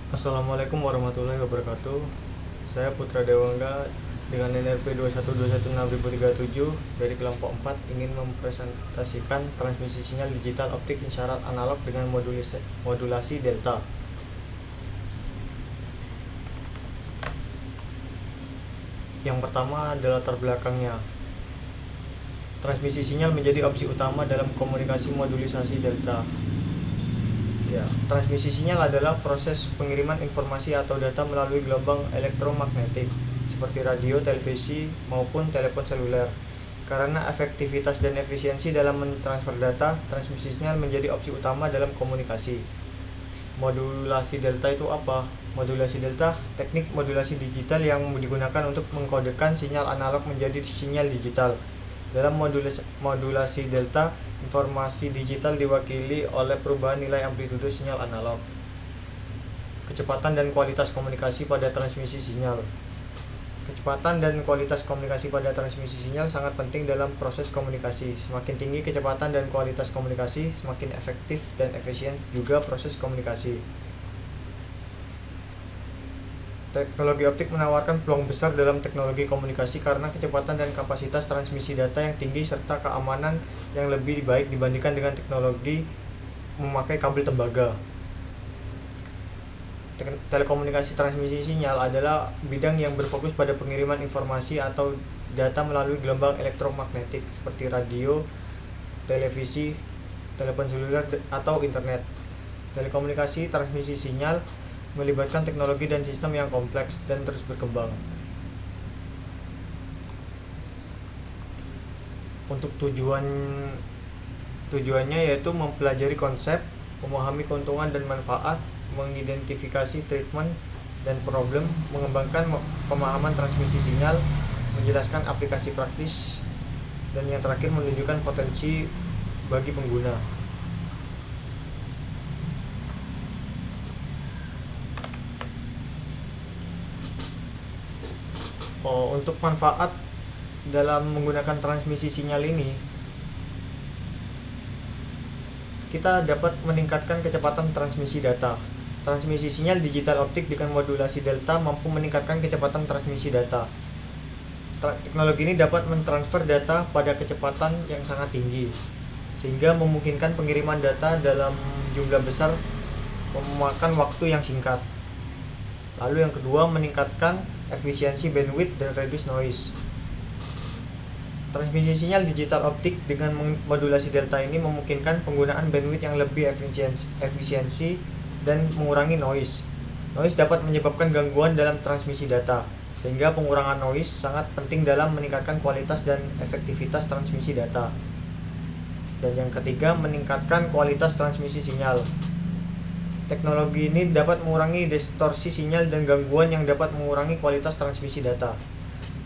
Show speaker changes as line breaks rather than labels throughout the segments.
Assalamualaikum warahmatullahi wabarakatuh. Saya Putra Dewangga dengan NRP 2111637 dari kelompok 4 ingin mempresentasikan transmisi sinyal digital optik isyarat analog dengan modulasi delta. Yang pertama adalah latar belakangnya. Transmisi sinyal menjadi opsi utama dalam komunikasi modulisasi delta. Ya, transmisi sinyal adalah proses pengiriman informasi atau data melalui gelombang elektromagnetik seperti radio, televisi, maupun telepon seluler. Karena efektivitas dan efisiensi dalam mentransfer data, transmisi sinyal menjadi opsi utama dalam komunikasi. Modulasi delta itu apa? Modulasi delta, teknik modulasi digital yang digunakan untuk mengkodekan sinyal analog menjadi sinyal digital. Dalam modulasi delta, informasi digital diwakili oleh perubahan nilai amplitudo sinyal analog. Kecepatan dan kualitas komunikasi pada transmisi sinyal. Kecepatan dan kualitas komunikasi pada transmisi sinyal sangat penting dalam proses komunikasi. Semakin tinggi kecepatan dan kualitas komunikasi, semakin efektif dan efisien juga proses komunikasi. Teknologi optik menawarkan peluang besar dalam teknologi komunikasi karena kecepatan dan kapasitas transmisi data yang tinggi serta keamanan yang lebih baik dibandingkan dengan teknologi memakai kabel tembaga. Telekomunikasi transmisi sinyal adalah bidang yang berfokus pada pengiriman informasi atau data melalui gelombang elektromagnetik seperti radio, televisi, telepon seluler, atau internet. Telekomunikasi transmisi sinyal melibatkan teknologi dan sistem yang kompleks dan terus berkembang. Untuk tujuannya yaitu mempelajari konsep, memahami keuntungan dan manfaat, mengidentifikasi treatment dan problem, mengembangkan pemahaman transmisi sinyal, menjelaskan aplikasi praktis, dan yang terakhir menunjukkan potensi bagi pengguna. Untuk manfaat dalam menggunakan transmisi sinyal ini, kita dapat meningkatkan kecepatan transmisi data. Transmisi sinyal digital optik dengan modulasi delta mampu meningkatkan kecepatan transmisi data. Teknologi ini dapat mentransfer data pada kecepatan yang sangat tinggi, sehingga memungkinkan pengiriman data dalam jumlah besar memakan waktu yang singkat. Lalu yang kedua, meningkatkan efisiensi bandwidth dan reduce noise. Transmisi sinyal digital optik dengan modulasi delta ini memungkinkan penggunaan bandwidth yang lebih efisiensi dan mengurangi noise. Noise dapat menyebabkan gangguan dalam transmisi data, sehingga pengurangan noise sangat penting dalam meningkatkan kualitas dan efektivitas transmisi data. Dan yang ketiga, meningkatkan kualitas transmisi sinyal. Teknologi ini dapat mengurangi distorsi sinyal dan gangguan yang dapat mengurangi kualitas transmisi data.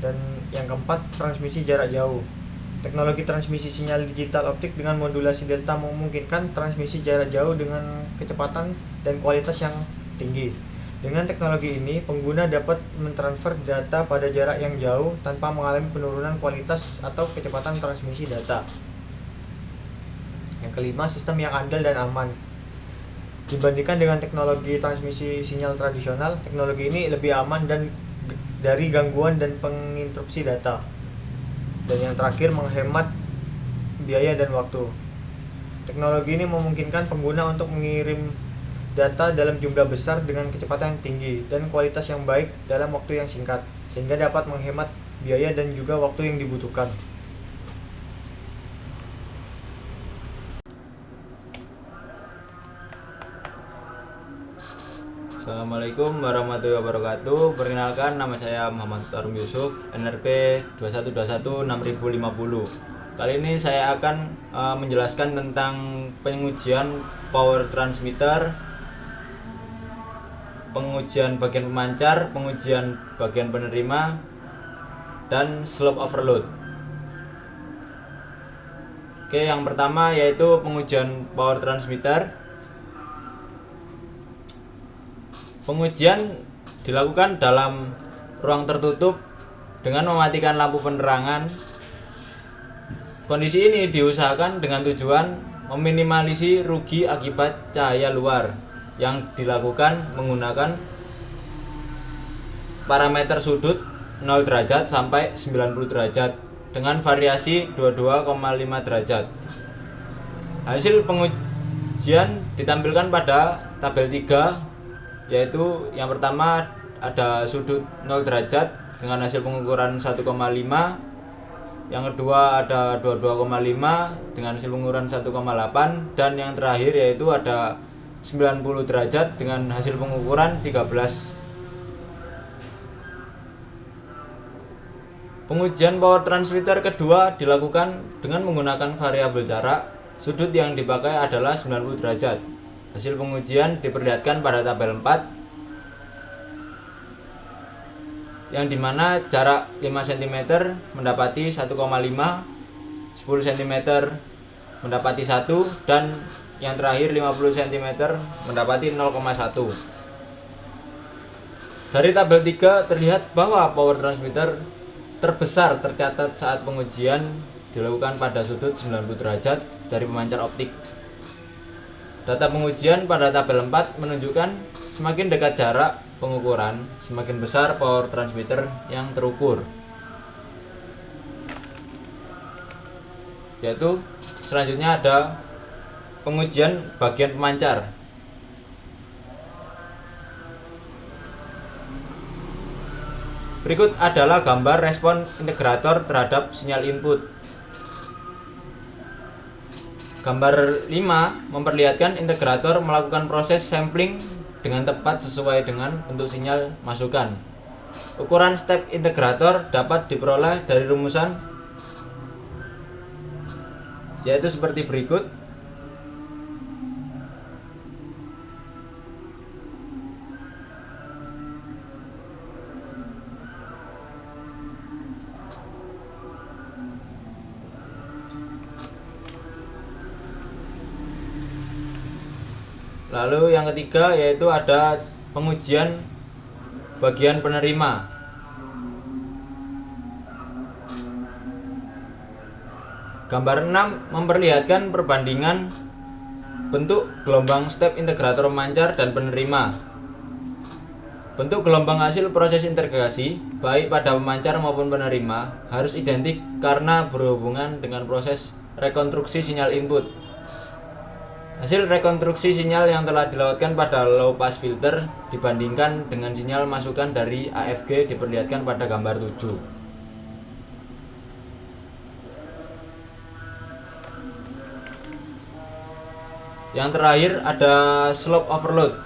Dan yang keempat, transmisi jarak jauh. Teknologi transmisi sinyal digital optik dengan modulasi delta memungkinkan transmisi jarak jauh dengan kecepatan dan kualitas yang tinggi. Dengan teknologi ini, pengguna dapat mentransfer data pada jarak yang jauh tanpa mengalami penurunan kualitas atau kecepatan transmisi data. Yang kelima, sistem yang andal dan aman. Dibandingkan dengan teknologi transmisi sinyal tradisional, teknologi ini lebih aman dan dari gangguan dan penginterupsi data. Dan yang terakhir, menghemat biaya dan waktu. Teknologi ini memungkinkan pengguna untuk mengirim data dalam jumlah besar dengan kecepatan yang tinggi dan kualitas yang baik dalam waktu yang singkat, sehingga dapat menghemat biaya dan juga waktu yang dibutuhkan.
Assalamualaikum warahmatullahi wabarakatuh. Perkenalkan, nama saya Muhammad Tarum Yusuf, NRP 2111650. Kali ini saya akan menjelaskan tentang pengujian power transmitter, pengujian bagian pemancar, pengujian bagian penerima, dan slope overload. Oke, yang pertama yaitu pengujian power transmitter. Pengujian dilakukan dalam ruang tertutup dengan mematikan lampu penerangan. Kondisi ini diusahakan dengan tujuan meminimalisasi rugi akibat cahaya luar yang dilakukan menggunakan parameter sudut 0 derajat sampai 90 derajat dengan variasi 22,5 derajat. Hasil pengujian ditampilkan pada tabel 3, yaitu yang pertama ada sudut 0 derajat dengan hasil pengukuran 1,5, yang kedua ada 22,5 dengan hasil pengukuran 1,8, dan yang terakhir yaitu ada 90 derajat dengan hasil pengukuran 13. Pengujian power transmitter kedua dilakukan dengan menggunakan variabel jarak. Sudut yang dipakai adalah 90 derajat. Hasil pengujian diperlihatkan pada tabel 4, yang dimana jarak 5 cm mendapati 1,5, 10 cm mendapati 1, dan yang terakhir 50 cm mendapati 0,1. Dari tabel 3 terlihat bahwa power transmitter terbesar tercatat saat pengujian dilakukan pada sudut 90 derajat dari pemancar optik. Data pengujian pada tabel 4 menunjukkan semakin dekat jarak pengukuran, semakin besar power transmitter yang terukur. Yaitu selanjutnya ada pengujian bagian pemancar. Berikut adalah gambar respon integrator terhadap sinyal input. Gambar 5 memperlihatkan integrator melakukan proses sampling dengan tepat sesuai dengan bentuk sinyal masukan. Ukuran step integrator dapat diperoleh dari rumusan, yaitu seperti berikut. Lalu yang ketiga yaitu ada pengujian bagian penerima. Gambar 6 memperlihatkan perbandingan bentuk gelombang step integrator pemancar dan penerima. Bentuk gelombang hasil proses integrasi baik pada pemancar maupun penerima harus identik karena berhubungan dengan proses rekonstruksi sinyal input. Hasil rekonstruksi sinyal yang telah dilewatkan pada low pass filter dibandingkan dengan sinyal masukan dari AFG diperlihatkan pada gambar 7. Yang terakhir ada slope overload.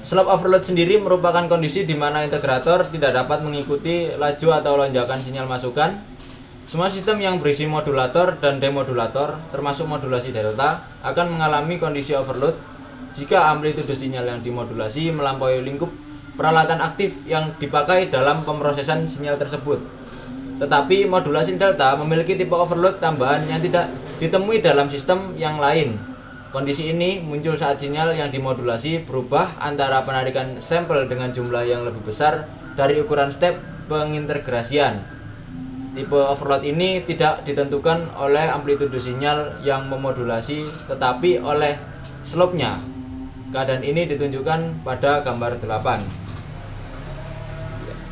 Slope overload sendiri merupakan kondisi di mana integrator tidak dapat mengikuti laju atau lonjakan sinyal masukan. Semua sistem yang berisi modulator dan demodulator, termasuk modulasi delta, akan mengalami kondisi overload jika amplitude sinyal yang dimodulasi melampaui lingkup peralatan aktif yang dipakai dalam pemrosesan sinyal tersebut. Tetapi modulasi delta memiliki tipe overload tambahan yang tidak ditemui dalam sistem yang lain. Kondisi ini muncul saat sinyal yang dimodulasi berubah antara penarikan sampel dengan jumlah yang lebih besar dari ukuran step pengintegrasian. Tipe overload ini tidak ditentukan oleh amplitude sinyal yang memodulasi, tetapi oleh slope-nya. Keadaan ini ditunjukkan pada gambar 8.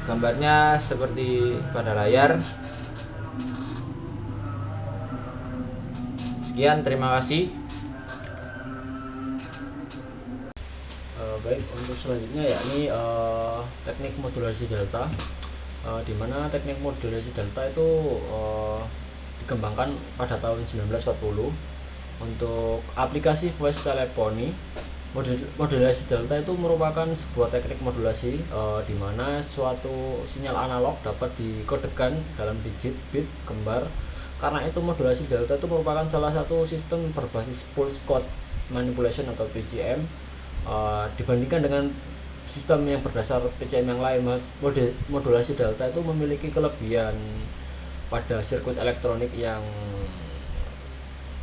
Gambarnya seperti pada layar. Sekian, terima kasih.
Baik, untuk selanjutnya yakni teknik modulasi delta. Di mana teknik modulasi delta itu dikembangkan pada tahun 1940 untuk aplikasi voice teleponi. Modulasi delta itu merupakan sebuah teknik modulasi di mana suatu sinyal analog dapat dikodekan dalam digit bit kembar. Karena itu modulasi delta itu merupakan salah satu sistem berbasis pulse code manipulation atau PCM dibandingkan dengan sistem yang berdasar PCM yang lain. Modulasi delta itu memiliki kelebihan pada sirkuit elektronik yang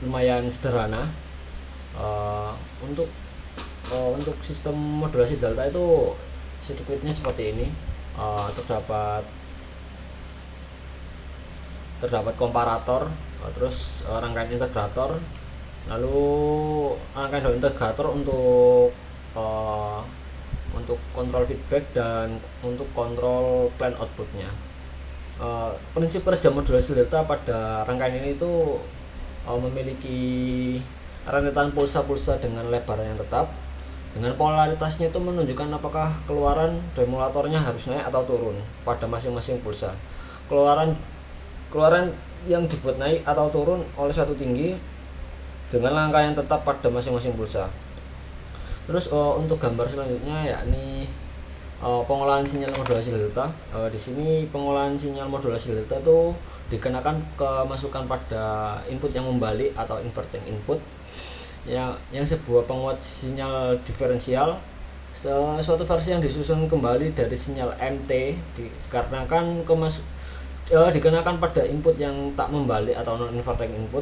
lumayan sederhana. Untuk sistem modulasi delta itu sirkuitnya seperti ini. Terdapat komparator, terus rangkaian integrator, Lalu rangkaian data integrator untuk kontrol feedback dan untuk kontrol plan outputnya. Prinsip kerja modulasi delta pada rangkaian ini itu memiliki rentetan pulsa-pulsa dengan lebar yang tetap, dengan polaritasnya itu menunjukkan apakah keluaran demulatornya harus naik atau turun pada masing-masing pulsa. Keluaran yang dibuat naik atau turun oleh suatu tinggi dengan angka yang tetap pada masing-masing pulsa. Terus untuk gambar selanjutnya yakni pengolahan sinyal modulasi delta. Di sini pengolahan sinyal modulasi delta itu dikenakan kemasukan pada input yang membalik atau inverting input yang sebuah penguat sinyal diferensial, suatu versi yang disusun kembali dari sinyal MT dikenakan pada input yang tak membalik atau non inverting input.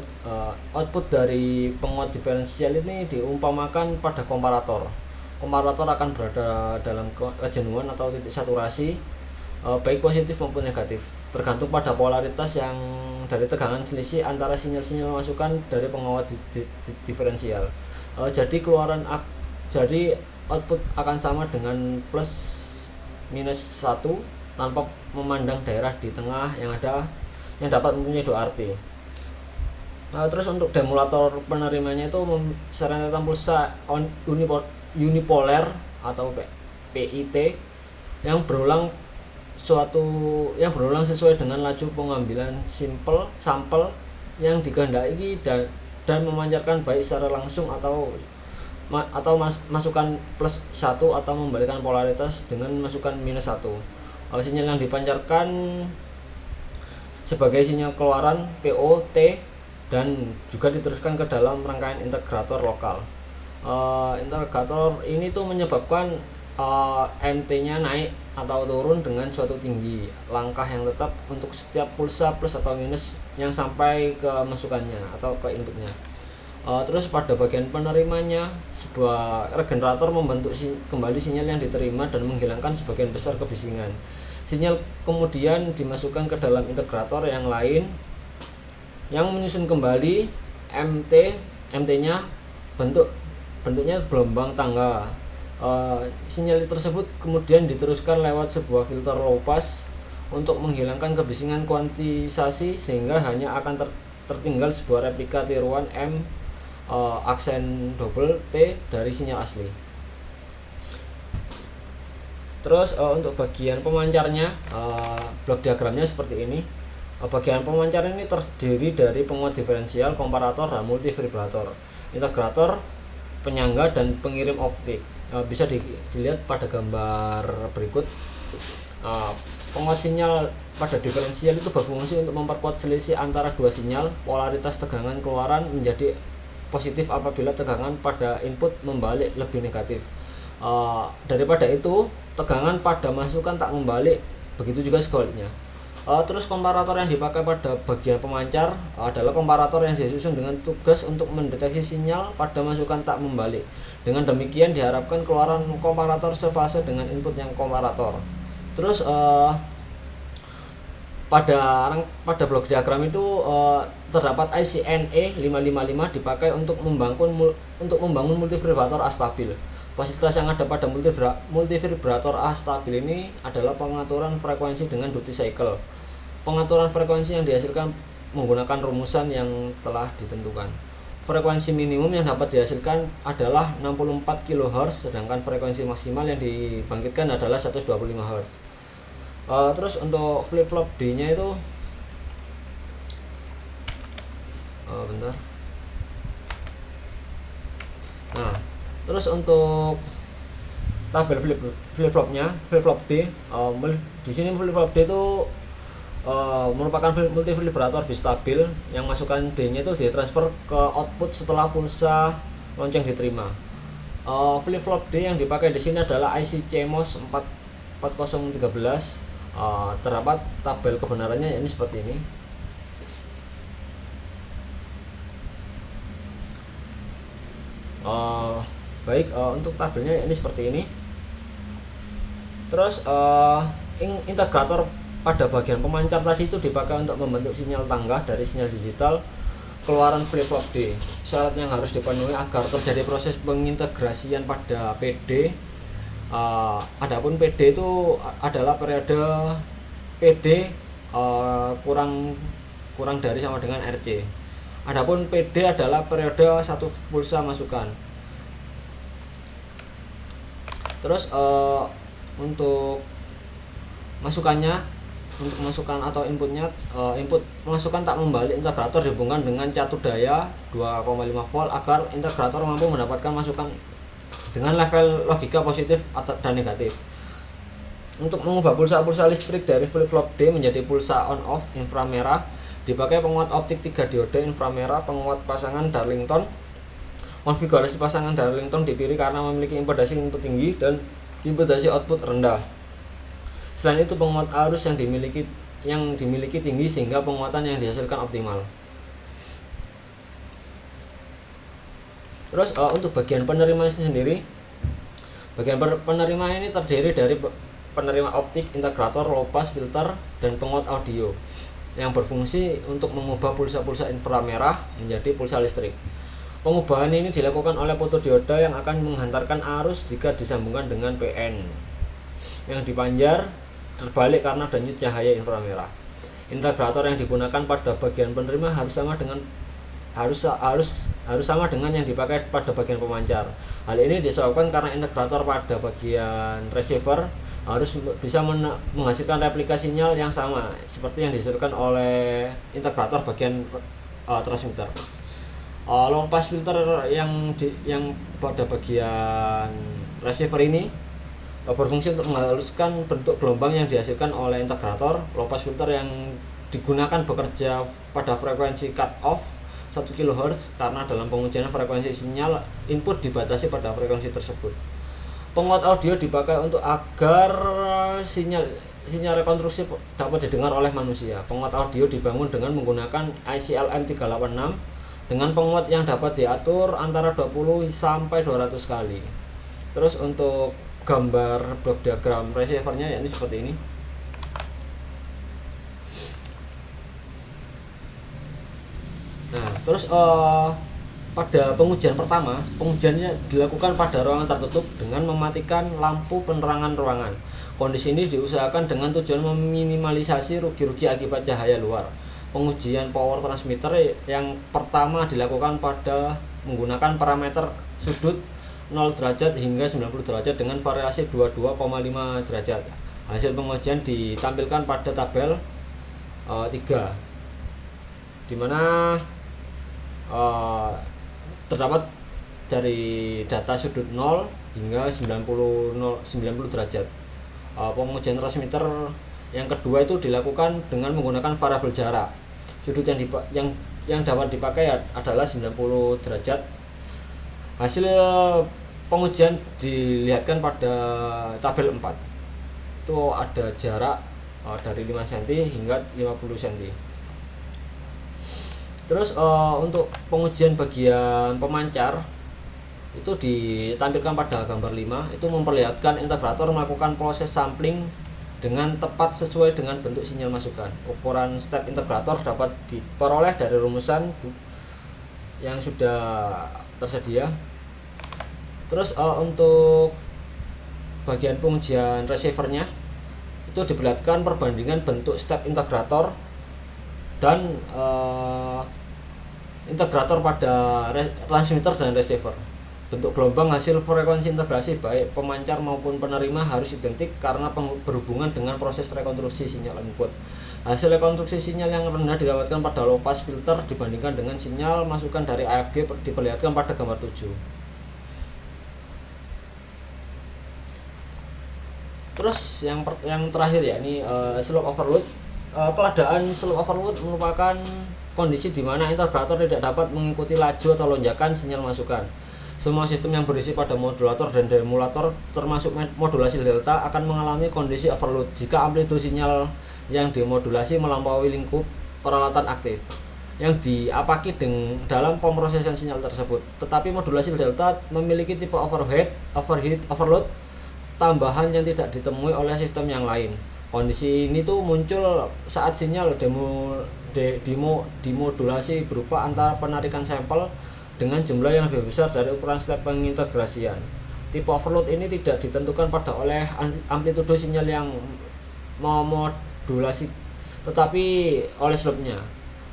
Output dari penguat diferensial ini diumpamakan pada komparator. Komparator akan berada dalam kejenuhan atau titik saturasi, baik positif maupun negatif, tergantung pada polaritas yang dari tegangan selisih antara sinyal-sinyal masukan dari penguat diferensial. Jadi output akan sama dengan plus minus 1 tanpa memandang daerah di tengah yang dapat mempunyai dua arti. Terus untuk demulator penerimanya itu serentetan pulsa unipolar atau PIT yang berulang sesuai dengan laju pengambilan sampel yang dikehendaki dan memancarkan baik secara langsung atau masukan plus 1 atau membalikkan polaritas dengan masukan minus 1. Sinyal yang dipancarkan sebagai sinyal keluaran POT dan juga diteruskan ke dalam rangkaian integrator lokal. Integrator ini tuh menyebabkan MT-nya naik atau turun dengan suatu tinggi langkah yang tetap untuk setiap pulsa plus atau minus yang sampai ke masukannya atau ke inputnya. Terus pada bagian penerimanya, sebuah regenerator membentuk kembali sinyal yang diterima dan menghilangkan sebagian besar kebisingan. Sinyal kemudian dimasukkan ke dalam integrator yang lain yang menyusun kembali MT-nya bentuknya gelombang tangga. Sinyal tersebut kemudian diteruskan lewat sebuah filter low pass untuk menghilangkan kebisingan kuantisasi sehingga hanya akan tertinggal sebuah replika tiruan aksen double T dari sinyal asli. Terus untuk bagian pemancarnya, blok diagramnya seperti ini. Bagian pemancar ini terdiri dari penguat diferensial, komparator, dan multivibrator, integrator, penyangga, dan pengirim optik. Bisa dilihat pada gambar berikut. Penguat sinyal pada diferensial itu berfungsi untuk memperkuat selisih antara dua sinyal. Polaritas tegangan keluaran menjadi positif apabila tegangan pada input membalik lebih negatif. Daripada itu, tegangan pada masukan tak membalik, begitu juga sebaliknya. Terus komparator yang dipakai pada bagian pemancar adalah komparator yang disusun dengan tugas untuk mendeteksi sinyal pada masukan tak membalik. Dengan demikian diharapkan keluaran komparator sefase dengan input yang komparator. Terus pada blok diagram itu terdapat IC NE555 dipakai untuk membangun multivibrator astabil. Fasilitas yang ada pada multivibrator astabil ini adalah pengaturan frekuensi dengan duty cycle. Pengaturan frekuensi yang dihasilkan menggunakan rumusan yang telah ditentukan. Frekuensi minimum yang dapat dihasilkan adalah 64 kHz, sedangkan frekuensi maksimal yang dibangkitkan adalah 125 Hz. Terus untuk flip-flop D-nya itu bentar. Nah, terus untuk tabel flip-flop D, di sini flip-flop D itu merupakan multivibrator bistabil yang masukan D-nya itu ditransfer ke output setelah pulsa lonceng diterima. Flip-flop D yang dipakai di sini adalah IC CMOS 4013. Terdapat tabel kebenarannya ini seperti ini. Baik, untuk tabelnya ini seperti ini. Terus integrator pada bagian pemancar tadi itu dipakai untuk membentuk sinyal tangga dari sinyal digital. keluaran flip-flop D. Syarat yang harus dipenuhi agar terjadi proses pengintegrasian pada PD. Adapun PD itu adalah periode PD kurang dari sama dengan RC. Adapun PD adalah periode satu pulsa masukan. Terus untuk masukan atau inputnya, input masukan tak membalik integrator dihubungkan dengan catu daya 2,5 volt agar integrator mampu mendapatkan masukan dengan level logika positif dan negatif. Untuk mengubah pulsa-pulsa listrik dari flip-flop D menjadi pulsa on-off inframerah dipakai penguat optik 3 diode inframerah, penguat pasangan Darlington. Konfigurasi pasangan Darlington dipilih karena memiliki impedasi input tinggi dan impedasi output rendah. Selain itu penguat arus yang dimiliki tinggi sehingga penguatan yang dihasilkan optimal. Terus untuk bagian penerima sendiri, bagian penerima ini terdiri dari penerima optik, integrator, low pass filter, dan penguat audio yang berfungsi untuk mengubah pulsa-pulsa inframerah menjadi pulsa listrik. Pengubahan ini dilakukan oleh fotodioda yang akan menghantarkan arus jika disambungkan dengan PN yang dipanjar terbalik karena denyut cahaya inframerah. Integrator yang digunakan pada bagian penerima harus sama dengan yang dipakai pada bagian pemancar. Hal ini disebabkan karena integrator pada bagian receiver harus bisa menghasilkan replika sinyal yang sama seperti yang dihasilkan oleh integrator bagian transmitter. Low pass filter yang pada bagian receiver ini berfungsi untuk menghaluskan bentuk gelombang yang dihasilkan oleh integrator. Low pass filter yang digunakan bekerja pada frekuensi cut off 1 kHz karena dalam pengujian frekuensi sinyal input dibatasi pada frekuensi tersebut. Penguat audio dipakai untuk agar sinyal rekonstruksi dapat didengar oleh manusia. Penguat audio dibangun dengan menggunakan IC LM386 dengan penguat yang dapat diatur antara 20 sampai 200 kali. Terus untuk gambar block diagram receivernya yakni seperti ini. Nah, terus pada pengujian pertama, pengujiannya dilakukan pada ruangan tertutup dengan mematikan lampu penerangan ruangan. Kondisi ini diusahakan dengan tujuan meminimalisasi rugi-rugi akibat cahaya luar. Pengujian power transmitter yang pertama dilakukan pada menggunakan parameter sudut 0 derajat hingga 90 derajat dengan variasi 22,5 derajat. Hasil pengujian ditampilkan pada tabel 3, di mana terdapat dari data sudut 0 hingga 90 derajat. Pengujian transmitter yang kedua itu dilakukan dengan menggunakan variabel jarak. Sudut yang dapat dipakai adalah 90 derajat. Hasil pengujian dilihatkan pada tabel 4. Itu ada jarak dari 5 cm hingga 50 cm. Terus untuk pengujian bagian pemancar itu ditampilkan pada gambar 5. Itu memperlihatkan integrator melakukan proses sampling dengan tepat sesuai dengan bentuk sinyal masukan. Ukuran step integrator dapat diperoleh dari rumusan yang sudah tersedia. Terus untuk bagian pengujian receivernya itu diperlihatkan perbandingan bentuk step integrator dan integrator pada transmitter dan receiver. Bentuk gelombang hasil frekuensi integrasi baik pemancar maupun penerima harus identik karena berhubungan dengan proses rekonstruksi sinyal input. Hasil rekonstruksi sinyal yang rendah didapatkan pada low pass filter dibandingkan dengan sinyal masukan dari AFG diperlihatkan pada gambar 7. Terus yang terakhir ya ini slope overload. Keadaan slope overload merupakan kondisi di mana integrator tidak dapat mengikuti laju atau lonjakan sinyal masukan. Semua sistem yang berisi pada modulator dan demulator termasuk modulasi delta akan mengalami kondisi overload jika amplitude sinyal yang dimodulasi melampaui lingkup peralatan aktif yang diapaki dalam pemrosesan sinyal tersebut. Tetapi modulasi delta memiliki tipe overheat, overload tambahan yang tidak ditemui oleh sistem yang lain. Kondisi ini tuh muncul saat sinyal dimodulasi berupa antara penarikan sampel dengan jumlah yang lebih besar dari ukuran step pengintegrasian. Tipe overload ini tidak ditentukan pada oleh amplitudo sinyal yang memodulasi, tetapi oleh slopnya.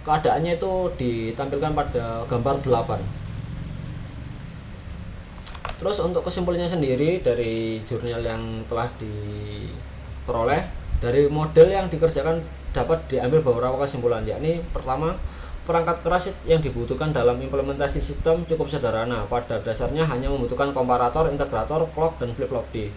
Keadaannya itu ditampilkan pada gambar 8. Terus untuk kesimpulannya sendiri dari jurnal yang telah diperoleh, dari model yang dikerjakan dapat diambil beberapa kesimpulan, yakni pertama, perangkat keras yang dibutuhkan dalam implementasi sistem cukup sederhana. Pada dasarnya hanya membutuhkan komparator, integrator, clock, dan flip-flop D.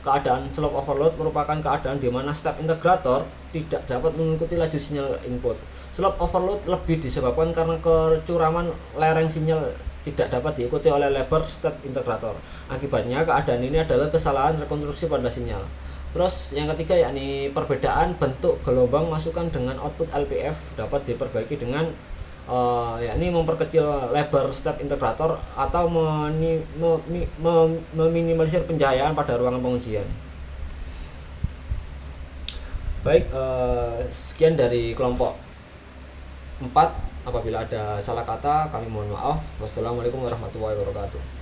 Keadaan slope overload merupakan keadaan di mana step integrator tidak dapat mengikuti laju sinyal input. Slope overload lebih disebabkan karena kecuraman lereng sinyal tidak dapat diikuti oleh lebar step integrator. Akibatnya keadaan ini adalah kesalahan rekonstruksi pada sinyal. Terus yang ketiga, yakni perbedaan bentuk gelombang masukan dengan output LPF dapat diperbaiki dengan yakni memperkecil lebar step integrator atau meminimalisir pencahayaan pada ruangan pengujian. Baik, sekian dari kelompok 4. Apabila ada salah kata, kami mohon maaf. Wassalamualaikum warahmatullahi wabarakatuh.